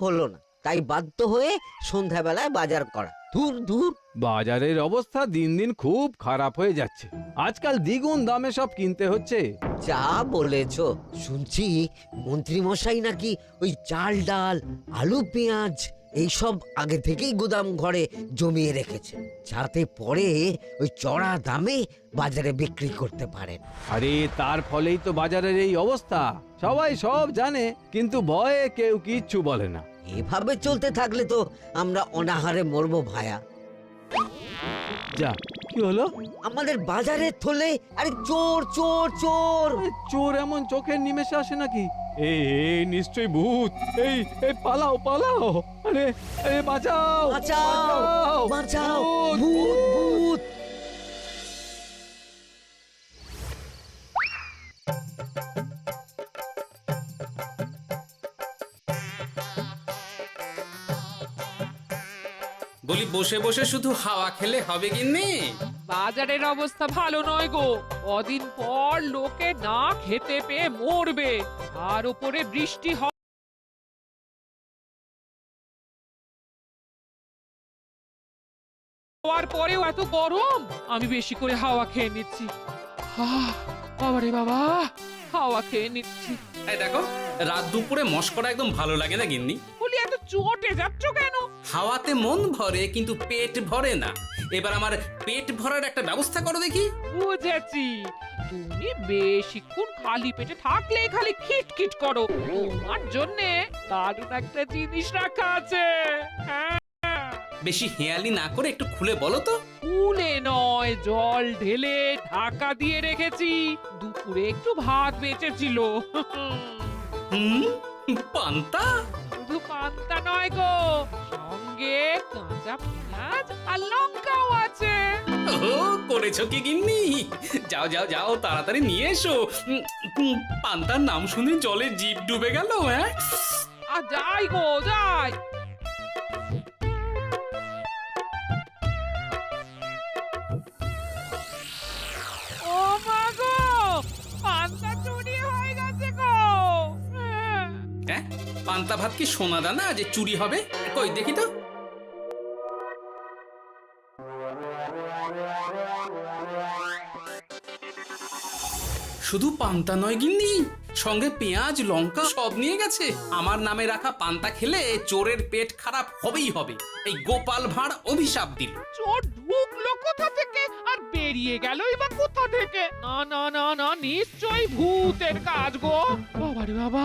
হলো না, তাই বাধ্য হয়ে সন্ধ্যাবেলায় বাজার করা। দূর দূর। বাজারের অবস্থা দিন দিন খুব খারাপ হয়ে যাচ্ছে। আজকাল দ্বিগুণ দামে সব কিনতে হচ্ছে। যা বলেছো, শুনছি মন্ত্রী মশাই নাকি ওই চাল ডাল আলু পেঁয়াজ এইসব আগে থেকেই গুদাম ঘরে জমিয়ে রেখেছে, যাতে পরে ওই চড়া দামে বাজারে বিক্রি করতে পারেন। আরে তার ফলেই তো বাজারের এই অবস্থা। সবাই সব জানে, কিন্তু ভয়ে কেউ কিচ্ছু বলে না। এভাবে চলতে থাকলে তো আমরা অনাহারে মরবো ভায়া। যা, কি হলো? আমাদের বাজারের থলে আরে চোর চোর চোর। আরে, চোর এমন চোখের নিমেষে আসে নাকি? এই নিশ্চয়ই ভূত। এই এই পালাও পালাও। আরে আরে বাঁচাও বাঁচাও বাঁচাও, ভূত ভূত। বলি বসে বসে শুধু হাওয়া খেলে হবে গিন্নি? বাজারের অবস্থা ভালো নয় গো। কদিন পর লোকে না খেতে পেয়ে মরবে, আর উপরে বৃষ্টি হওয়ার পরেও এত গরম। আমি বেশি করে হাওয়া খেয়ে নিচ্ছি। বাবারে বাবা, হাওয়া খেয়ে নিচ্ছি। এই দেখো, রাত দুপুরে মস্করা একদম ভালো লাগে না গিন্নি। বলি এত চটে যাচ্ছ কেন? হাওয়াতে মন ভরে কিন্তু পেট ভরে না। এবার আমার পেট ভরার একটা ব্যবস্থা করো দেখি। বুঝেছি, তুমি বেশিক্ষণ খালি পেটে থাকলে খালি খিটখিট করো। তোমার জন্যে দারুণ একটা জিনিস রাখা আছে। হ্যাঁ, বেশি হেয়ালি না করে একটু খুলে বলো তো। ফুলে নয়, জল ঢেলে ঢাকা দিয়ে রেখেছি। দুপুরে একটু ভাত বেঁচেছিল। হুম, পান্তা? শুধু পান্তা নয় গো, সঙ্গে কাঁচা পেঁয়াজ আর লঙ্কাও আছে। ও, করেছো কি গিন্নি? যাও যাও যাও, তাড়াতাড়ি নিয়ে এসো। পান্তার নাম শুনে জলে জিভ ডুবে গেল। হ্যাঁ, আর যাই গো যাই। ও মা গো, পান্তা চুরি হয়ে গেছে গো। হ্যাঁ, পান্তা ভাত কি সোনা দানা যে চুরি হবে? কই দেখি তো। শুধু পান্তা নয় গিন্নি, সঙ্গে পেঁয়াজ লঙ্কা সব নিয়ে গেছে। আমার নামে রাখা পান্তা খেলে চোরের পেট খারাপ হবেই হবে। এই গোপাল ভাঁড় অভিশাপ দিল। চোর ঢুকলো কোথা থেকে আর বেরিয়ে গেলই বা কোথা থেকে? না না না না, নিশ্চয়ই ভূতের কাজ গো। বাবারে বাবা,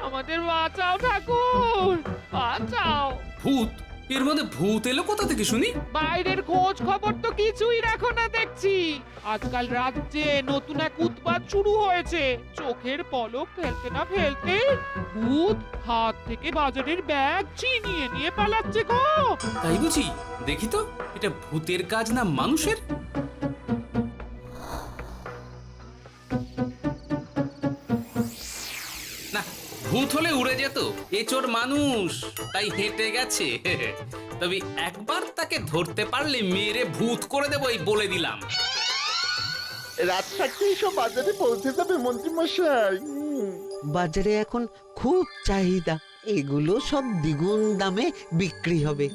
আমাদের বাঁচাও ঠাকুর, বাঁচাও। ভূত? এর মধ্যে ভূত এলো কোথা থেকে শুনি? বাইরের খোঁজ খবর তো কিছুই রাখো না দেখছি। আজকাল রাজ্যে নতুন এক উৎপাত শুরু হয়েছে। চোখের পলক ফেলতে না ফেলতে ভূত হাত থেকে বাজারের ব্যাগ ছিনিয়ে নিয়ে পালাচ্ছে গো। তাই বুঝি? দেখি তো, এটা ভূতের কাজ না মানুষের? না, ভূত হলে উড়ে যেত। এ চোর মানুষ, তাই হেঁটে গেছে। তবে একবার তাকে ধরতে পারলে মেরে ভূত করে দেবো, এই বলে দিলাম। রাত থাকতেই সব বাজারে পৌঁছে যাবে মন্ত্রী মশাই। বাজারে এখন খুব চাহিদা, এগুলো সব দ্বিগুণ দামে বিক্রি হবে।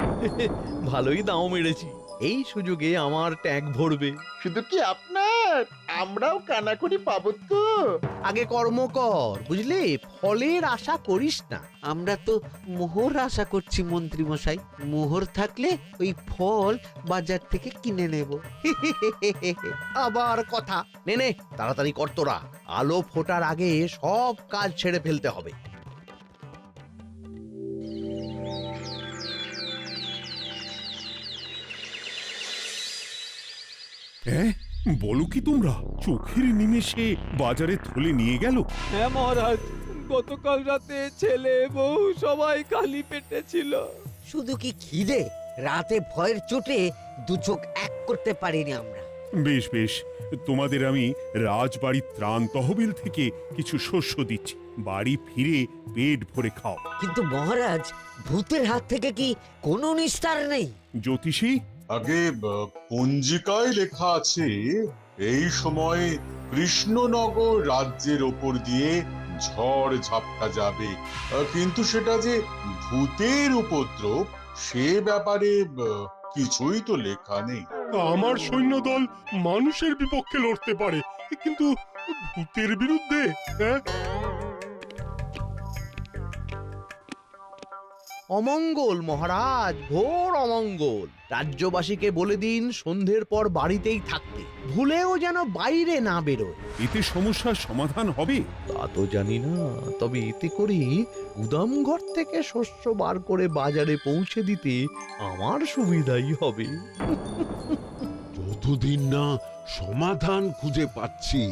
ভালোই দাও মেরেছি, এই সুযোগে আমার ট্যাঙ্ক ভরবে। শুধু কি আপনার, আমরাও কানাকড়ি পাবো তো। আগে কর্ম কর, বুঝলি? ফলের আশা করিস না। আমরা তো মোহর আশা করছি মন্ত্রী মশাই। মোহর থাকলে ওই ফল বাজার থেকে কিনে নেব। আবার কথা, নে নে তাড়াতাড়ি কর তোরা, আলো ফোটার আগে সব কাজ ছেড়ে ফেলতে হবে। হ্যাঁ, বলো কি তোমরা? চোখের নিমেষে বাজারে থলে নিয়ে গেল? হ্যাঁ মহারাজ, গতকাল রাতে ছেলে বউ সবাই খালি পেটে ছিল। শুধু কি খিদে, রাতে ভয়ের চোটে দু চোখ এক করতে পারিনি আমরা। বেশ বেশ, তোমাদের আমি রাজবাড়ির ত্রাণ তহবিল থেকে কিছু শস্য দিচ্ছি। বাড়ি ফিরে পেট ভরে খাও। কিন্তু মহারাজ, ভূতের হাত থেকে কি কোনো নিস্তার নেই? জ্যোতিষী, আগে পঞ্জিকায় লেখা আছে এই সময় কৃষ্ণনগর রাজ্যের ওপর দিয়ে ঝড় ঝাপটা যাবে, কিন্তু সেটা যে ভূতের উপদ্রব সে ব্যাপারে কিছুই তো লেখা নেই। আমার সৈন্যদল মানুষের বিপক্ষে লড়তে পারে, কিন্তু ভূতের বিরুদ্ধে? হ্যাঁ, অমঙ্গল মহারাজ, ঘোর অমঙ্গল। রাজ্যবাসীকে বলে দিন সন্ধ্যের পর বাড়িতেই থাকতে, ভুলেও যেন বাইরে না বেরোয়। এতে সমস্যার সমাধান হবে? তা তো জানি না, তবে এতে করে গুদামঘর থেকে শস্য বার করে বাজারে পৌঁছে দিতে আমার সুবিধাই হবে। যতদিন না সমাধান খুঁজে পাচ্ছি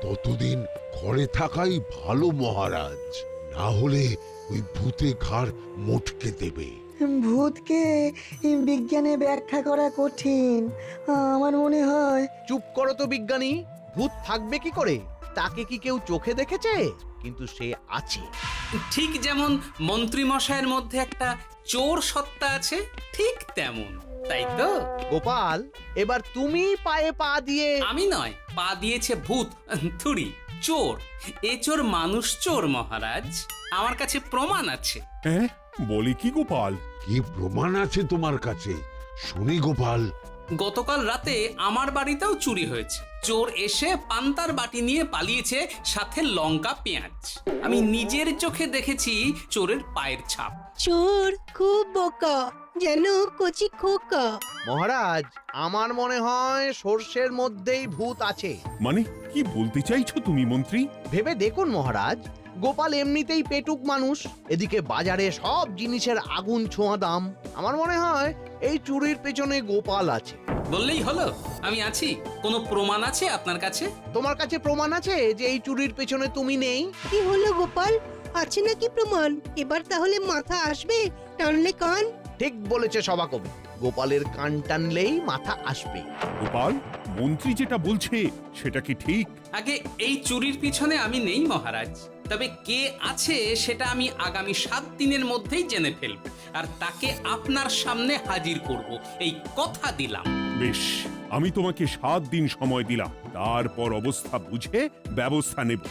ততদিন ঘরে থাকাই ভালো মহারাজ, না হলে ওই ভূতে ঘাড় মোটকে দেবে। ভূতকে বিজ্ঞানে ব্যাখ্যা করা কঠিন, আমার মনে হয়। চুপ করো তো বিজ্ঞানী, ভূত থাকবে কি করে? তাকে কি কেউ চোখে দেখেছে? কিন্তু সে আছে। ঠিক যেমন মন্ত্রী মশাইয়ের মধ্যে একটা চোর সত্তা আছে, ঠিক তেমন, তাই তো? গোপাল, এবার তুমি পায়ে পা দিয়ে। আমি নয়, পা দিয়েছে ভূত, থুড়ি চোর। এ চোর মানুষ চোর মহারাজ, আমার কাছে প্রমাণ আছে। হ্যাঁ, বলে কি গোপাল? কি প্রমাণ আছে তোমার কাছে? শুনি গোপাল। গতকাল রাতে আমার বাড়িতেও চুরি হয়েছে। চোর এসে পান্তার বাটি নিয়ে পালিয়েছে, সাথে লঙ্কা পেঁয়াজ। আমি নিজের চোখে দেখেছি চোরের পায়ের ছাপ। চোর খুব বোকা, যেন কচি খোকা। মহারাজ, আমার মনে হয় সর্ষের মধ্যেই ভূত আছে। মানে কি বলতে চাইছো তুমি মন্ত্রী? ভেবে দেখুন মহারাজ, গোপাল এমনিতেই পেটুক মানুষ, এদিকে বাজারে সব জিনিসের আগুন ছোঁয়া দাম। আমার মনে হয় এই চুরির পেছনে গোপাল আছে। বললেই হলো আমি আছি। কোনো প্রমাণ আছে আপনার কাছে? তোমার কাছে প্রমাণ আছে যে এই চুরির পেছনে তুমি নেই? কি হলো গোপাল, আছে নাকি প্রমাণ? এবার তাহলে মাথা আসবে, টানলে কান। ঠিক বলেছে সভাকবি, গোপালের কান টানলেই মাথা আসবে। গোপাল, মন্ত্রী যেটা বলছে সেটা কি ঠিক? আগে এই চুরির পিছনে আমি নেই মহারাজ, তবে কে আছে সেটা আমি আগামী 7 দিনের মধ্যেই জেনে ফেলব, আর তাকে আপনার সামনে হাজির করব, এই কথা দিলাম। বেশ, আমি তোমাকে 7 দিন সময় দিলাম, তারপর অবস্থা বুঝে ব্যবস্থা নেব।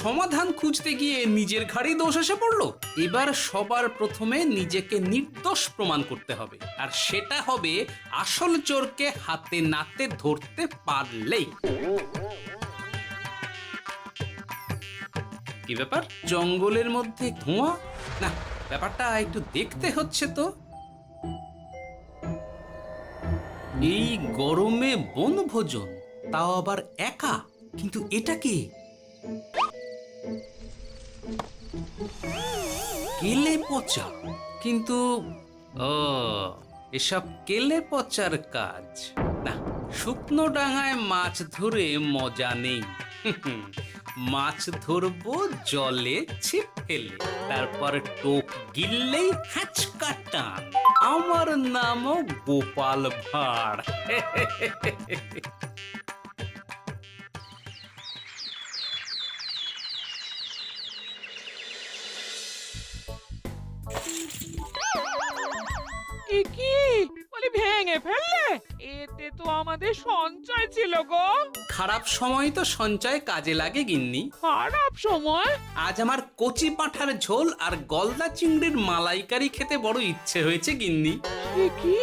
সমাধান খুঁজতে গিয়ে নিজের ঘাড়েই দোষ এসে পড়লো। এবার সবার প্রথমে নিজেকে নির্দোষ প্রমাণ করতে হবে, আর সেটা হবে আসল চোরকে হাতে নাতে ধরতে পারলেই। কি ব্যাপার, জঙ্গলের মধ্যে ধোঁয়া? না, ব্যাপারটা একটু দেখতে হচ্ছে তো। এই গরমে বনভোজন, তাও আবার একা, কিন্তু এটা কি? কেলে পচা, কিন্তু এসব কেলে পচার কাজ না। শুকনো ডাঙায় মাছ ধরে মজা নেই। মাছ ধরবো জলে ছিপ ফেলে, তারপর টোপ গিললেই হ্যাচকা টান। আমার নামও গোপাল ভাঁড়। কি বলি, ভেঙে ফেললে? এতে তো আমাদের সঞ্চয় ছিল গো। খারাপ সময় তো সঞ্চয় কাজে লাগে গিন্নি। খারাপ সময়? আজ আমার কচি পাঁঠার ঝোল আর গলদা চিংড়ির মালাইকারি খেতে বড় ইচ্ছে হয়েছে গিন্নি। কি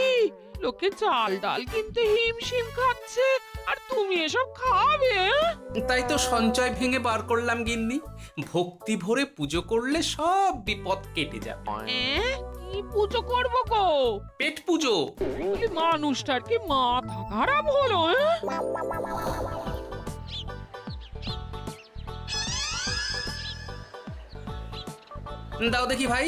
লোকে চাল ডাল কিনতে হিমশিম খাচ্ছে, আর তুমি এসব খাবে? তাই তো সঞ্চয় ভেঙে বার করলাম গিন্নি। ভক্তি ভরে পুজো করলে সব বিপদ কেটে যাবে। কি পুজো করবো গো? পেট পুজো। মানুষটার কি মাথা খারাপ হলো? দাও দেখি ভাই।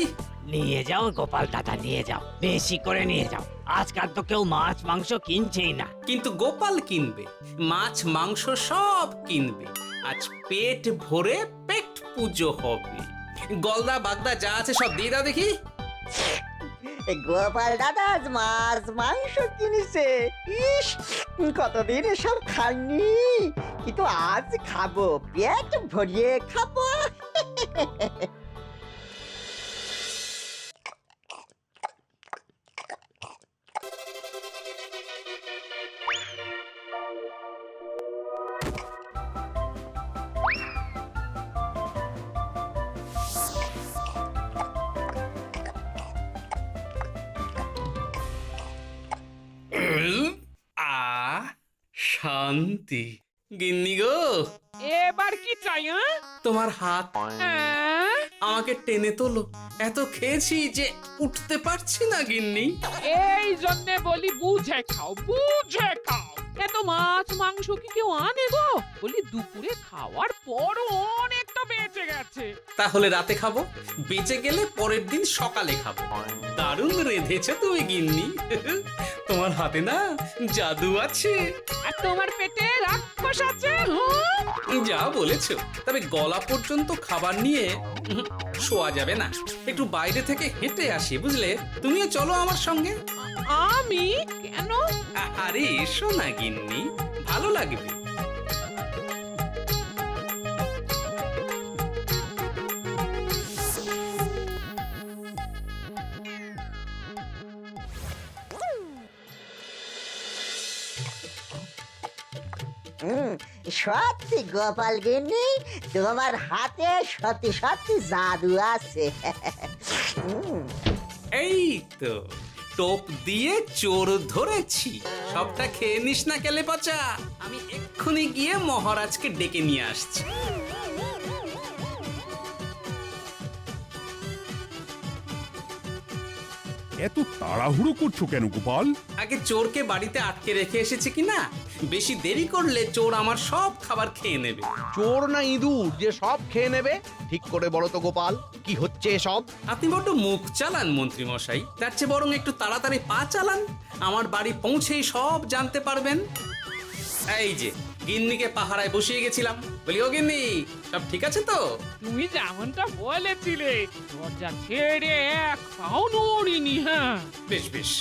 নিয়ে যাও গোপাল দাদা, নিয়ে যাও, বেশি করে নিয়ে যাও। আজকাল তো কেউ মাছ মাংস কিনছেই না। কিন্তু গোপাল কিনবে, মাছ মাংস সব কিনবে। আজ পেট ভরে পেট পুজো হবে। গলদা বাগদা যা আছে সব দিয়ে দাও দেখি। গোপাল দাদা মাছ মাংস কিনেছে, ইস কতদিন এসব খাইনি, কিন্তু আজ খাবো, পেট ভরিয়ে খাবো। শান্তি। গিন্নি গো, এবার কি চাই? তোমার হাত হ্যাঁ? আমাকে টেনে তোলো। এত খেয়েছি যে উঠতে পারছি না গিন্নি। এই জন্যে বলি বুঝে খাও, বুঝে খাও। এত মাছ মাংস কি কেউ আনে গো? বলি দুপুরে খাওয়ার পরও অনেকটা বেঁচে গেছে। তাহলে রাতে খাবো, বেঁচে গেলে পরের দিন সকালে খাবো। দারুণ রেঁধেছো তুমি গিন্নি। তোমার হাতে না জাদু আছে। আর তোমার পেটে রাক্ষস আছে। যা বলেছো, তবে গলা পর্যন্ত খাবার নিয়ে শোয়া যাবে না। একটু বাইরে থেকে হেঁটে আসি, বুঝলে? তুমিও চলো আমার সঙ্গে। আমি কেন? আরে এসো না গিন্নি, ভালো লাগবে। সত্যি গোপাল গিন্নি, তোমার হাতে সত্যি সত্যি জাদু আছে। এই তো টোপ দিয়ে চোর ধরেছি। সবটা খেয়ে নিস না কেলে পচা। আমি এক্ষুনি গিয়ে মহারাজকে ডেকে নিয়ে আসছি। এত তাড়াহুড়ো করছো কেন গোপাল? আগে চোরকে বাড়িতে আটকে রেখে এসেছি কিনা, বেশি দেরি করলে চোর আমার সব খাবার খেয়ে নেবে। চোর না ইঁদুর যে সব খেয়ে নেবে? ঠিক করে বলো তো গোপাল, কি হচ্ছে এসব? আপনি বড্ড মুখ চালান মন্ত্রী মশাই, তার চেয়ে বরং একটু তাড়াতাড়ি পা চালান। আমার বাড়ি পৌঁছেই সব জানতে পারবেন। এই যে গিন্নিকে পাহারায় বসিয়ে গেছিলাম, বলি ও গিন্নি, সব ঠিক আছে তো? তুমি যেমনটা বলেছিলে, দরজা ছেড়ে এক পাও নড়িনি। হ্যাঁ, বেশ বেশ।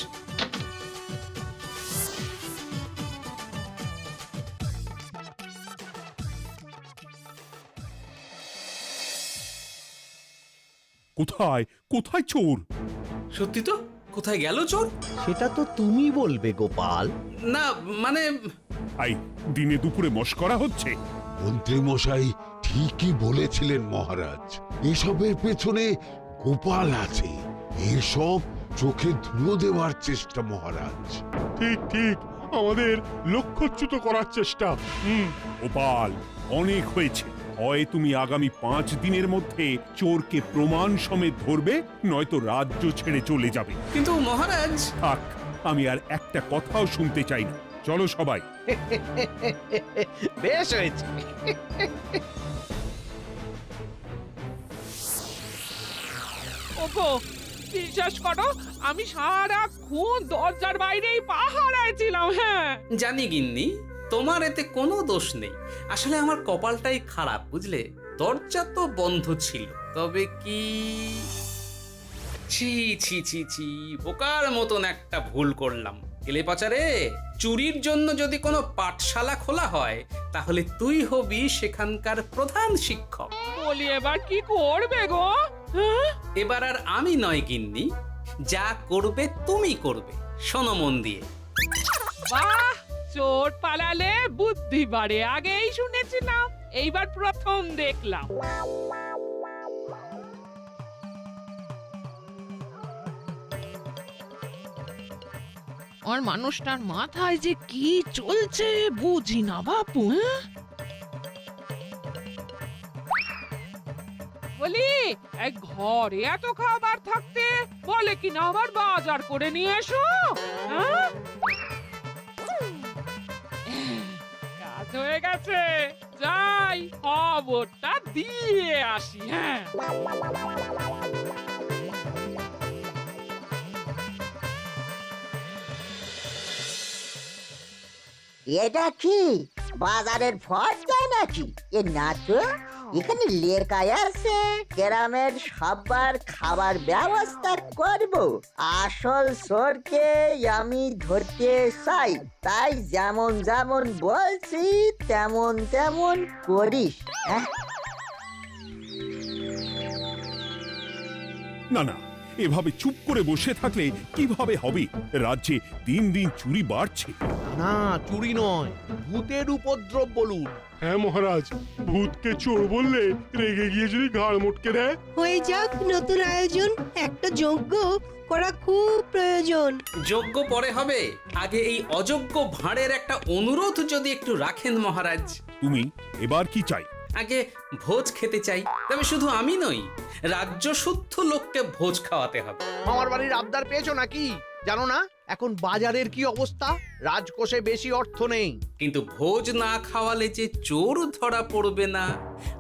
কোথায় কোথায় চোর? সত্যি তো, কোথায় গেল চোর? সেটা তো তুমি বলবে গোপাল। না মানে আই দিনে দুপুরে মশকরা হচ্ছে। মন্ত্রী মশাই ঠিকই বলেছিলেন মহারাজ, এসবের পেছনে গোপাল আছে। এসব চোখে ধুলো দেওয়ার চেষ্টা মহারাজ। ঠিক ঠিক, আমাদের লক্ষ্যচ্যুত করার চেষ্টা। গোপাল, অনেক হয়েছে। হয় তুমি আগামী 5 দিনের মধ্যে চোরকে প্রমাণ সমেত ধরবে, নয়তো রাজ্য ছেড়ে চলে যাবে। কিন্তু মহারাজ। থাক, আমি আর একটা কথাও শুনতে চাই না। চলো সবাই। বেশ হয়েছে। ওগো, বিশ্বাস করো, আমি সারাক্ষণ দরজার বাইরেই পাহারায় ছিলাম। হ্যাঁ, জানি গিন্নি, তোমার এতে কোনো দোষ নেই। আসলে আমার কপালটাই খারাপ, বুঝলে? দরজা তো বন্ধ ছিল, তবে কি ছি ছি ছি ছি, বোকার মতন একটা ভুল করলাম। এলে পাচারে, চুরির জন্য যদি কোনো পাঠশালা খোলা হয়, তাহলে তুই হবি সেখানকার প্রধান শিক্ষক। বলি এবার কি করবে গো? হ্যাঁ? এবার আর আমি নয় গিন্নি, যা করবে তুমি করবে। শোনো মন দিয়ে। বাহ, চোর পালালে বুদ্ধি বাড়ে, আগেই শুনেছিলাম, এইবার প্রথম দেখলাম। আর মানুষটার মাথায় যে কি চলছে বুঝি না বাপু। বলি, এক ঘরে এত খাবার থাকতে বলে কিনা আবার বাজার করে নিয়ে এসো। হ্যাঁ? কাজ হয়ে গেছে, যাই খবরটা দিয়ে আসি। হ্যাঁ, এটা কি বাজারের ফটকা নাকি? এ না তো, এখানে লেখাই আছে গ্রামের সবার খাবার ব্যবস্থা করব। আসল চোরকে আমি ধরতে চাই, তাই যেমন যেমন বলছি তেমন তেমন করিস। না না, এভাবে চুপ করে বসে থাকলে কিভাবে হবে? রাজ্যে দিন দিন চুরি বাড়ছে। না চুরি নয়, ভূতের উপদ্রব বলুন। হ্যাঁ মহারাজ, ভূতকে চোর বললে রেগে গিয়ে যদি ঘাড় মোটকে দেয়। হয়ে যাক নতুন আয়োজন, একটা যজ্ঞ করা খুব প্রয়োজন। যোগ্য পরে হবে, আগে এই অযোগ্য ভাঁড়ের একটা অনুরোধ যদি একটু রাখেন মহারাজ। তুমি এবার কি চাই? আগে ভোজ খেতে চাই, তবে শুধু আমি নই, রাজ্য শুদ্ধ লোককে ভোজ খাওয়াতে হবে। মামার বাড়ির আবদার পেয়েছো নাকি? জানো না এখন বাজারের কি অবস্থা? রাজকোষে বেশি অর্থ নেই। কিন্তু ভোজ না খাওয়ালে যে চোর ধরা পড়বে না,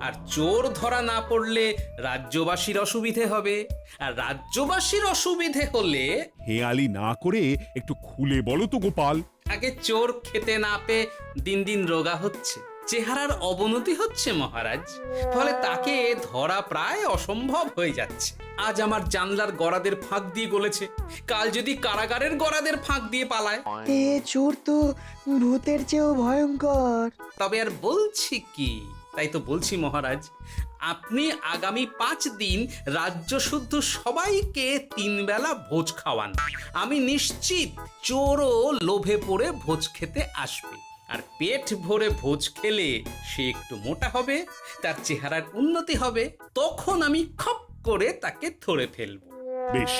আর চোর ধরা না পড়লে রাজ্যবাসীর অসুবিধে হবে, আর রাজ্যবাসীর অসুবিধে হলে হেয়ালি না করে একটু খুলে বলো তো গোপাল। আগে চোর খেতে না পেয়ে দিন দিন রোগা হচ্ছে, চেহারার অবনতি হচ্ছে মহারাজ, ফলে তাকে ধরা প্রায় অসম্ভব হয়ে যাচ্ছে। আজ আমার জানলার গড়াদের ফাঁক দিয়ে গলেছে, কাল যদি কারাগারের গড়াদের ফাঁক দিয়ে পালায়। এ চোর তো ভূতের চেয়েও ভয়ঙ্কর। তবে আর বলছি কি, তাই তো বলছি মহারাজ, আপনি আগামী 5 দিন রাজ্য শুদ্ধ সবাইকে 3 বেলা ভোজ খাওয়ান। আমি নিশ্চিত চোরও লোভে পড়ে ভোজ খেতে আসবে, আর পেট ভরে ভোজ খেলে সে একটু মোটা হবে, তার চেহারার উন্নতি হবে, তখন আমি খপ করে তাকে ধরে ফেলবো। বেশ,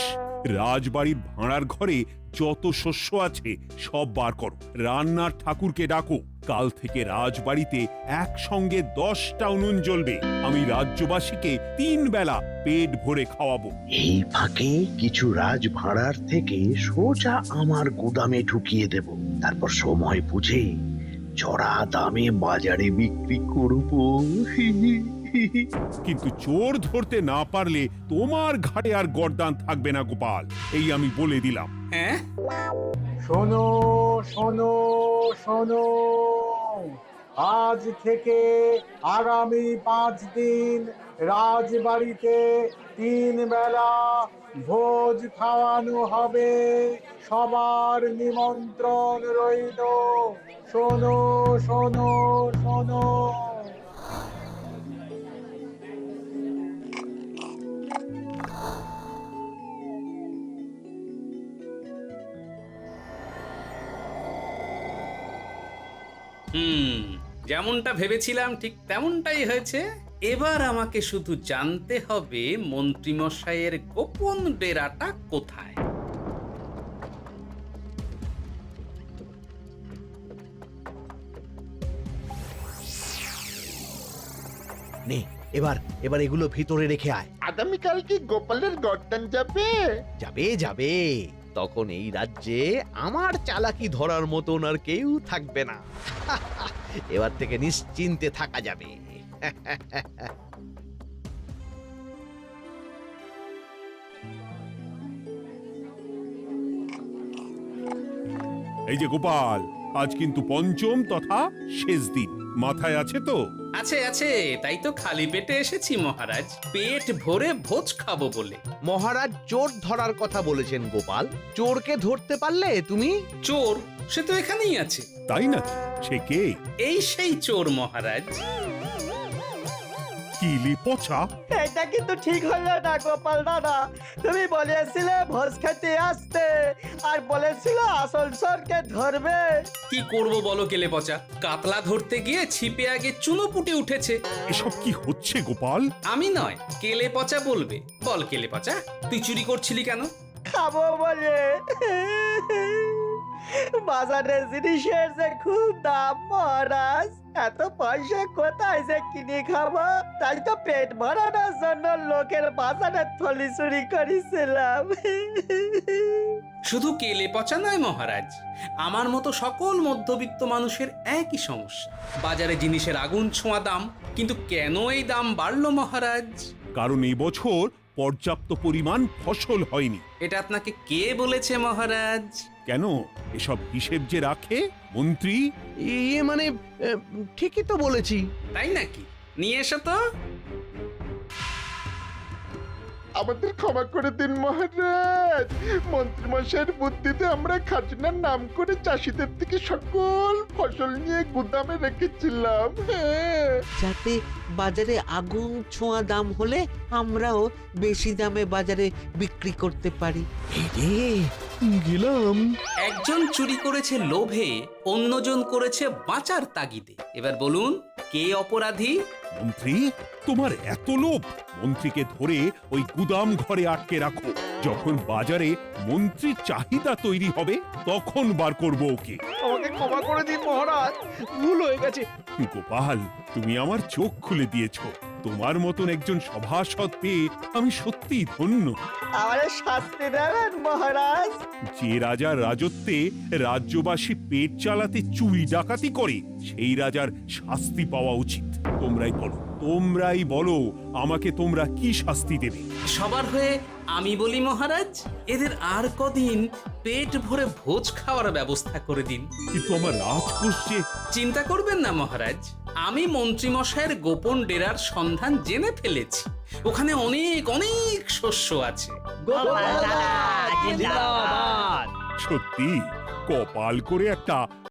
রাজবাড়ির ভাড়ার ঘরে যত শস্য আছে সব বার করো, রান্নার ঠাকুরকে ডাকো। কাল থেকে রাজবাড়িতে একসঙ্গে 10টা উনুন জ্বলবে। আমি রাজ্যবাসীকে 3 বেলা পেট ভরে খাওয়াবো। এই ফাঁকে কিছু রাজভাড়ার থেকে সোজা আমার গুদামে ঢুকিয়ে দেব, তারপর সময় বুঝে চড়া দামে বাজারে বিক্রি করব। কিন্তু চোর ধরতে না পারলে তোমার ঘাড়ে আর গর্দান থাকবে না গোপাল, এই আমি বলে দিলাম। হ্যাঁ, শোনো শোনো শোনো, আজ থেকে আগামী 5 দিন রাজবাড়িতে 3 বেলা ভোজ খাওয়ানো হবে, সবার নিমন্ত্রণ রইল। শোনো শোনো শোনো। যেমনটা ভেবেছিলাম ঠিক তেমনটাই হয়েছে। এবার আমাকে শুধু জানতে হবে মন্ত্রীমশাইয়ের গোপন ডেরাটা কোথায়। নে এবার এবার এগুলো ভিতরে রেখে আয়। আগামীকাল কি গোপালের গর্দান যাবে? যাবে যাবে, তখন এই রাজ্যে আমার চালাকি ধরার মতন আর কেউ থাকবে না। এবার থেকে নিশ্চিন্তে থাকা যাবে। এই যে গোপাল, আজ কিন্তু পঞ্চম তথা শেষ দিন, মাথায় আছে তো? আছে আছে, তাই তো খালি পেটে এসেছি মহারাজ, পেট ভরে ভোজ খাবো বলে। মহারাজ চোর ধরার কথা বলেছেন গোপাল, চোরকে ধরতে পারলে তুমি? চোর সে তো এখানেই আছে। তাই নাকি? সে কে? এই সেই চোর মহারাজ। কিলি পচা, এটা কিন্তু ঠিক হলো না গোপাল দাদা। তুমি বলেছিলে ভোজ খেতে আসতে, আর বলেছিলে আসল চোরকে ধরবে। কি করব বলো কেলে পচা, কাতলা ধরতে গিয়ে ছিপে আগে চুনো পুটে উঠেছে। এসব কি হচ্ছে গোপাল? আমি নয়, কেলে পচা বলবে। বল কেলে পচা, তুই চুরি করছিলি কেন? খাবো বলে। বাজারে জিনিসের যে খুব দাম মহারাজ, এত পয়সা কোথায় যে কিনে খাবো, তাই তো পেট ভরানোর জন্য লোকের বাজারে থলি চুরি করেছিলাম। শুধু কেলে পচা নয় মহারাজ, আমার মতো সকল মধ্যবিত্ত মানুষের একই সমস্যা। বাজারে জিনিসের আগুন ছোঁয়া দাম, কিন্তু কেন এই দাম বাড়লো মহারাজ? কারণ এই বছর পর্যাপ্ত পরিমাণ ফসল হয়নি। এটা আপনাকে কে বলেছে মহারাজ? কেন, এসব হিসেব যে রাখে মন্ত্রী। ইয়ে মানে ঠিকই তো বলেছি। তাই নাকি? নিয়ে এসো তো। আমাদের ক্ষমা করে দিন মহারাজ, মন্ত্রীমশাইয়ের বুদ্ধিতে আমরা খাজনার নাম করে চাষিদের থেকে সকল ফসল নিয়ে গুদামে রেখেছিলাম। যাতে বাজারে আগুন ছোঁয়া দাম হলে আমরাও বেশি দামে বাজারে বিক্রি করতে পারি। রে গেলাম। একজন চুরি করেছে লোভে, অন্যজন করেছে বাঁচার তাগিদে। এবার বলুন কে অপরাধী? মন্ত্রী, তোমার এত লোভ! মন্ত্রীকে ধরে ওই গুদাম ঘরে আটকে রাখো। যখন বাজারে মন্ত্রীর চাহিদা তৈরি হবে তখন বার করবো ওকে। আমাকে ক্ষমা করে দিন মহারাজ, ভুল হয়ে গেছে। গোপাল, তুমি আমার চোখ খুলে দিয়েছো। তোমার মতন একজন সভাসদ পেয়ে আমি সত্যিই ধন্য। আমারে শাস্তি দেবেন মহারাজ? যে রাজার রাজত্বে রাজ্যবাসী পেট চালাতে চুরি ডাকাতি করে সেই রাজার শাস্তি পাওয়া উচিত। তোমরাই বলো আমাকে তোমরা কি শাস্তি দেবে? সবার হয়ে আমি বলি মহারাজ, এদের আর কদিন পেট ভরে ভোজ খাওয়ার ব্যবস্থা করে দিন। কিন্তু আমার রাজকোষ যে। চিন্তা করবেন না মহারাজ, আমি মন্ত্রীমশাইয়ের গোপন ডেরার সন্ধান জেনে ফেলেছি। ওখানে অনেক অনেক শস্য আছে। গোপাল দাদা, জিন্দাবাদ। সত্যি কপাল করে একটা